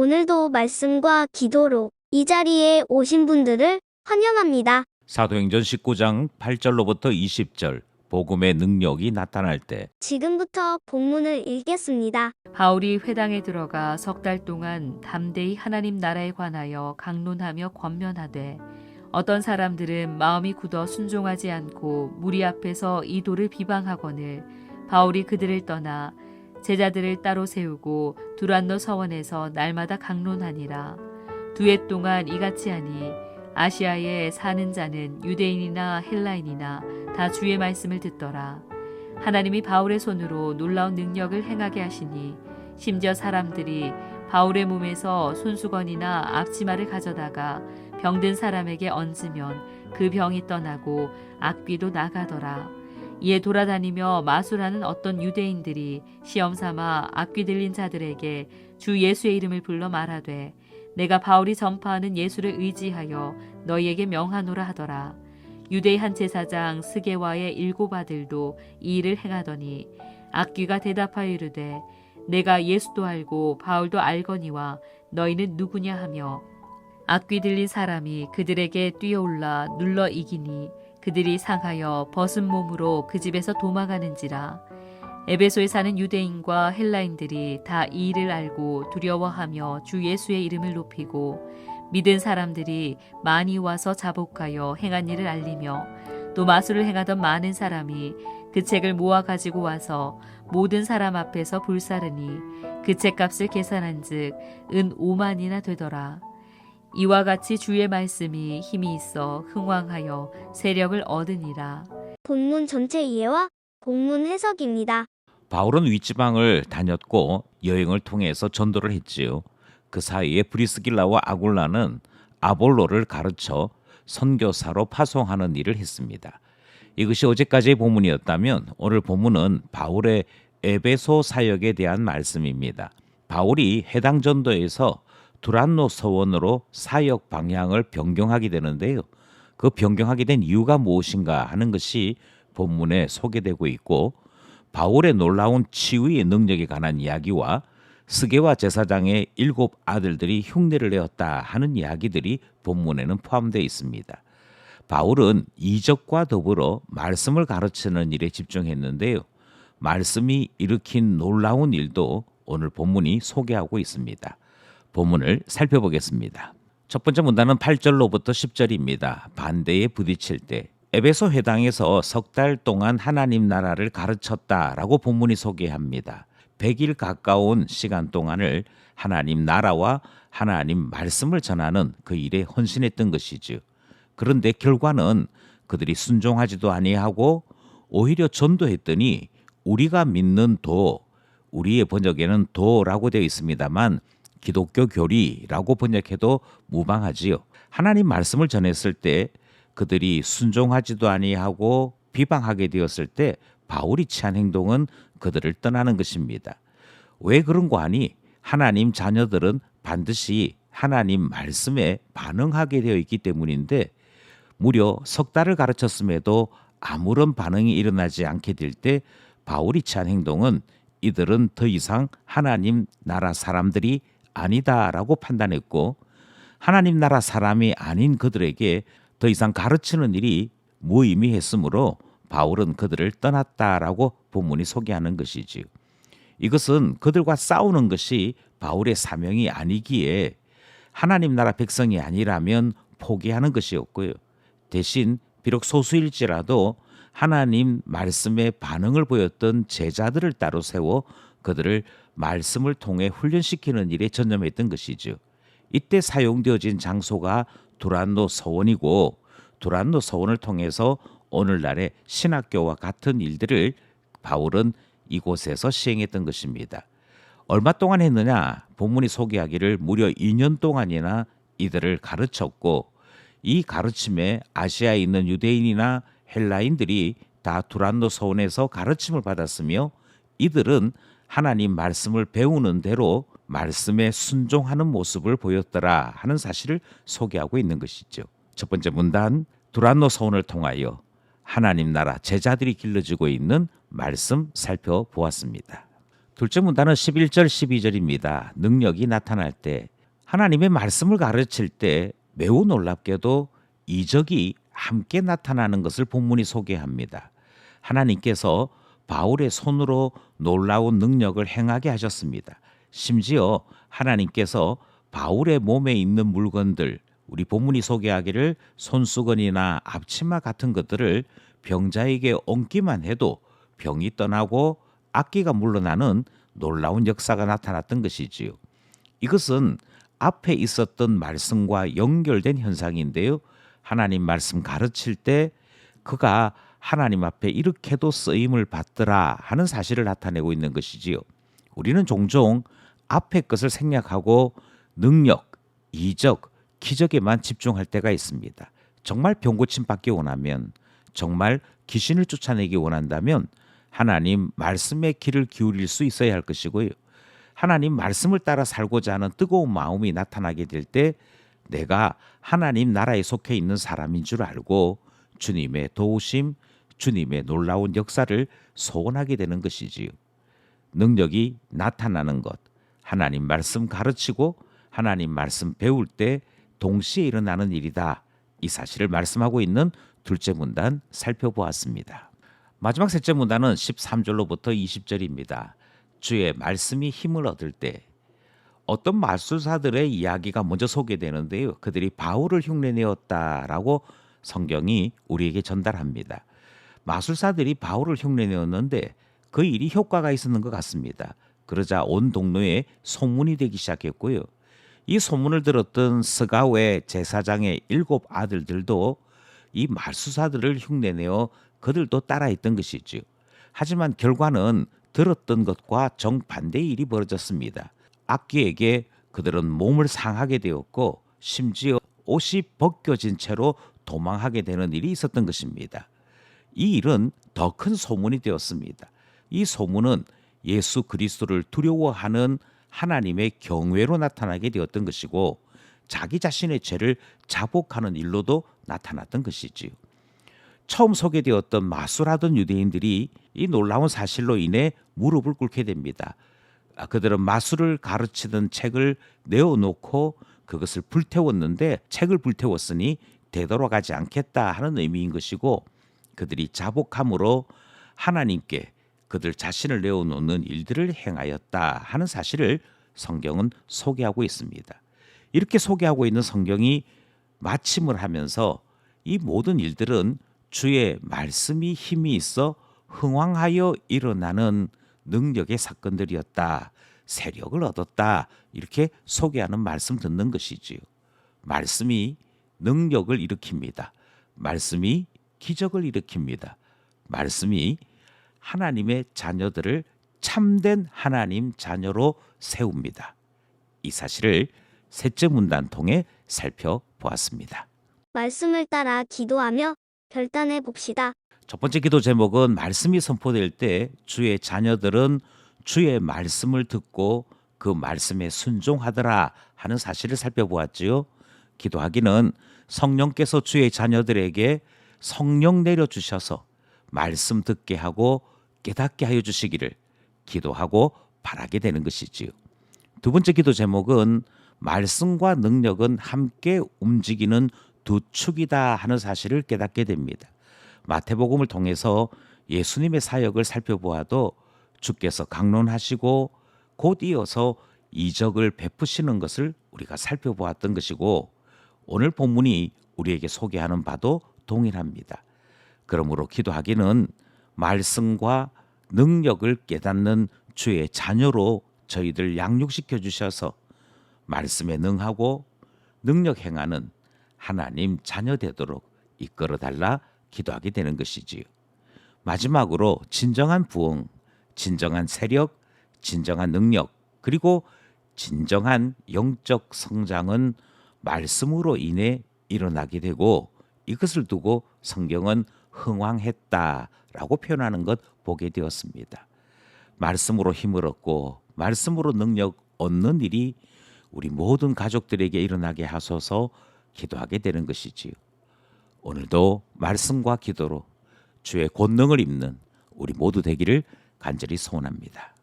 오늘도 말씀과 기도로 이 자리에 오신 분들을 환영합니다. 사도행전 19장 8절로부터 20절 복음의 능력이 나타날 때 지금부터 본문을 읽겠습니다. 바울이 회당에 들어가 석 달 동안 담대히 하나님 나라에 관하여 강론하며 권면하되 어떤 사람들은 마음이 굳어 순종하지 않고 무리 앞에서 이 도를 비방하거늘 바울이 그들을 떠나 제자들을 따로 세우고 두란노 서원에서 날마다 강론하니라. 2해 동안 이같이 하니 아시아에 사는 자는 유대인이나 헬라인이나 다 주의 말씀을 듣더라. 하나님이 바울의 손으로 놀라운 능력을 행하게 하시니 심지어 사람들이 바울의 몸에서 손수건이나 앞치마를 가져다가 병든 사람에게 얹으면 그 병이 떠나고 악귀도 나가더라. 이에 돌아다니며 마술하는 어떤 유대인들이 시험삼아 악귀 들린 자들에게 주 예수의 이름을 불러 말하되 내가 바울이 전파하는 예수를 의지하여 너희에게 명하노라 하더라. 유대의 한 제사장 스게와의 7 아들도 이 일을 행하더니 악귀가 대답하여 이르되 내가 예수도 알고 바울도 알거니와 너희는 누구냐 하며 악귀 들린 사람이 그들에게 뛰어올라 눌러 이기니 그들이 상하여 벗은 몸으로 그 집에서 도망가는지라. 에베소에 사는 유대인과 헬라인들이 다 이 일을 알고 두려워하며 주 예수의 이름을 높이고 믿은 사람들이 많이 와서 자복하여 행한 일을 알리며 또 마술을 행하던 많은 사람이 그 책을 모아 가지고 와서 모든 사람 앞에서 불사르니 그 책값을 계산한즉 은 5만이나 되더라. 이와 같이 주의 말씀이 힘이 있어 흥왕하여 세력을 얻으니라. 본문 전체 이해와 본문 해석입니다. 바울은 윗지방을 다녔고 여행을 통해서 전도를 했지요. 그 사이에 브리스길라와 아굴라는 아볼로를 가르쳐 선교사로 파송하는 일을 했습니다. 이것이 어제까지의 본문이었다면 오늘 본문은 바울의 에베소 사역에 대한 말씀입니다. 바울이 해당 전도에서 두란노 서원으로 사역 방향을 변경하게 되는데요. 그 변경하게 된 이유가 무엇인가 하는 것이 본문에 소개되고 있고 바울의 놀라운 치유의 능력에 관한 이야기와 스게와 제사장의 7 아들들이 흉내를 내었다 하는 이야기들이 본문에는 포함되어 있습니다. 바울은 이적과 더불어 말씀을 가르치는 일에 집중했는데요. 말씀이 일으킨 놀라운 일도 오늘 본문이 소개하고 있습니다. 본문을 살펴보겠습니다. 첫 번째 문단은 8절로부터 10절입니다. 반대에 부딪힐 때 에베소 회당에서 석 달 동안 하나님 나라를 가르쳤다라고 본문이 소개합니다. 100일 가까운 시간 동안을 하나님 나라와 하나님 말씀을 전하는 그 일에 헌신했던 것이죠. 그런데 결과는 그들이 순종하지도 아니하고 오히려 전도했더니 우리가 믿는 도, 우리의 번역에는 도라고 되어 있습니다만 기독교 교리라고 번역해도 무방하지요. 하나님 말씀을 전했을 때 그들이 순종하지도 아니하고 비방하게 되었을 때 바울이 취한 행동은 그들을 떠나는 것입니다. 왜 그런가 하니 하나님 자녀들은 반드시 하나님 말씀에 반응하게 되어 있기 때문인데 무려 석 달을 가르쳤음에도 아무런 반응이 일어나지 않게 될 때 바울이 취한 행동은 이들은 더 이상 하나님 나라 사람들이 아니다라고 판단했고 하나님 나라 사람이 아닌 그들에게 더 이상 가르치는 일이 무의미했으므로 바울은 그들을 떠났다라고 본문이 소개하는 것이지요. 이것은 그들과 싸우는 것이 바울의 사명이 아니기에 하나님 나라 백성이 아니라면 포기하는 것이었고요. 대신 비록 소수일지라도 하나님 말씀에 반응을 보였던 제자들을 따로 세워 그들을 말씀을 통해 훈련시키는 일에 전념했던 것이죠. 이때 사용되어진 장소가 두란노 서원이고 두란노 서원을 통해서 오늘날의 신학교와 같은 일들을 바울은 이곳에서 시행했던 것입니다. 얼마 동안 했느냐? 본문이 소개하기를 무려 2년 동안이나 이들을 가르쳤고 이 가르침에 아시아에 있는 유대인이나 헬라인들이 다 두란노 서원에서 가르침을 받았으며 이들은 하나님 말씀을 배우는 대로 말씀에 순종하는 모습을 보였더라 하는 사실을 소개하고 있는 것이죠. 첫 번째 문단 두란노 서원을 통하여 하나님 나라 제자들이 길러지고 있는 말씀 살펴보았습니다. 둘째 문단은 11절 12절입니다. 능력이 나타날 때 하나님의 말씀을 가르칠 때 매우 놀랍게도 이적이 함께 나타나는 것을 본문이 소개합니다. 하나님께서 바울의 손으로 놀라운 능력을 행하게 하셨습니다. 심지어 하나님께서 바울의 몸에 있는 물건들, 우리 본문이 소개하기를 손수건이나 앞치마 같은 것들을 병자에게 얹기만 해도 병이 떠나고 악기가 물러나는 놀라운 역사가 나타났던 것이지요. 이것은 앞에 있었던 말씀과 연결된 현상인데요. 하나님 말씀 가르칠 때 그가 하나님 앞에 이렇게도 쓰임을 받더라 하는 사실을 나타내고 있는 것이지요. 우리는 종종 앞에 것을 생략하고 능력, 이적, 기적에만 집중할 때가 있습니다. 정말 병고침 받기 원하면, 정말 귀신을 쫓아내기 원한다면 하나님 말씀의 귀를 기울일 수 있어야 할 것이고요. 하나님 말씀을 따라 살고자 하는 뜨거운 마음이 나타나게 될 때 내가 하나님 나라에 속해 있는 사람인 줄 알고 주님의 도우심, 주님의 놀라운 역사를 소원하게 되는 것이지요. 능력이 나타나는 것, 하나님 말씀 가르치고 하나님 말씀 배울 때 동시에 일어나는 일이다. 이 사실을 말씀하고 있는 둘째 문단 살펴보았습니다. 마지막 셋째 문단은 13절로부터 20절입니다. 주의 말씀이 힘을 얻을 때 어떤 마술사들의 이야기가 먼저 소개되는데요. 그들이 바울을 흉내내었다라고 성경이 우리에게 전달합니다. 마술사들이 바울을 흉내내었는데 그 일이 효과가 있었는 것 같습니다. 그러자 온 동네에 소문이 되기 시작했고요. 이 소문을 들었던 스가랴 제사장의 7 아들들도 이 마술사들을 흉내내어 그들도 따라했던 것이죠. 하지만 결과는 들었던 것과 정반대의 일이 벌어졌습니다. 악귀에게 그들은 몸을 상하게 되었고 심지어 옷이 벗겨진 채로 도망하게 되는 일이 있었던 것입니다. 이 일은 더 큰 소문이 되었습니다. 이 소문은 예수 그리스도를 두려워하는 하나님의 경외로 나타나게 되었던 것이고 자기 자신의 죄를 자복하는 일로도 나타났던 것이지요. 처음 소개되었던 마술하던 유대인들이 이 놀라운 사실로 인해 무릎을 꿇게 됩니다. 그들은 마술을 가르치던 책을 내어놓고 그것을 불태웠는데 책을 불태웠으니 되돌아가지 않겠다 하는 의미인 것이고 그들이 자복함으로 하나님께 그들 자신을 내어놓는 일들을 행하였다 하는 사실을 성경은 소개하고 있습니다. 이렇게 소개하고 있는 성경이 마침을 하면서 이 모든 일들은 주의 말씀이 힘이 있어 흥왕하여 일어나는 능력의 사건들이었다. 세력을 얻었다. 이렇게 소개하는 말씀 듣는 것이지요. 말씀이 능력을 일으킵니다. 말씀이 기적을 일으킵니다. 말씀이 하나님의 자녀들을 참된 하나님 자녀로 세웁니다. 이 사실을 셋째 문단 통해 살펴보았습니다. 말씀을 따라 기도하며 결단해 봅시다. 첫 번째 기도 제목은 말씀이 선포될 때 주의 자녀들은 주의 말씀을 듣고 그 말씀에 순종하더라 하는 사실을 살펴보았지요. 기도하기는 성령께서 주의 자녀들에게 성령 내려주셔서 말씀 듣게 하고 깨닫게 하여 주시기를 기도하고 바라게 되는 것이지요. 두 번째 기도 제목은 말씀과 능력은 함께 움직이는 두 축이다 하는 사실을 깨닫게 됩니다. 마태복음을 통해서 예수님의 사역을 살펴보아도 주께서 강론하시고 곧 이어서 이적을 베푸시는 것을 우리가 살펴보았던 것이고 오늘 본문이 우리에게 소개하는 바도 동일합니다. 그러므로 기도하기는 말씀과 능력을 깨닫는 주의 자녀로 저희들 양육시켜 주셔서 말씀에 능하고 능력 행하는 하나님 자녀 되도록 이끌어 달라 기도하게 되는 것이지요. 마지막으로 진정한 부흥, 진정한 세력, 진정한 능력, 그리고 진정한 영적 성장은 말씀으로 인해 일어나게 되고 이것을 두고 성경은 흥왕했다라고 표현하는 것 보게 되었습니다. 말씀으로 힘을 얻고 말씀으로 능력 얻는 일이 우리 모든 가족들에게 일어나게 하소서 기도하게 되는 것이지요. 오늘도 말씀과 기도로 주의 권능을 입는 우리 모두 되기를 간절히 소원합니다.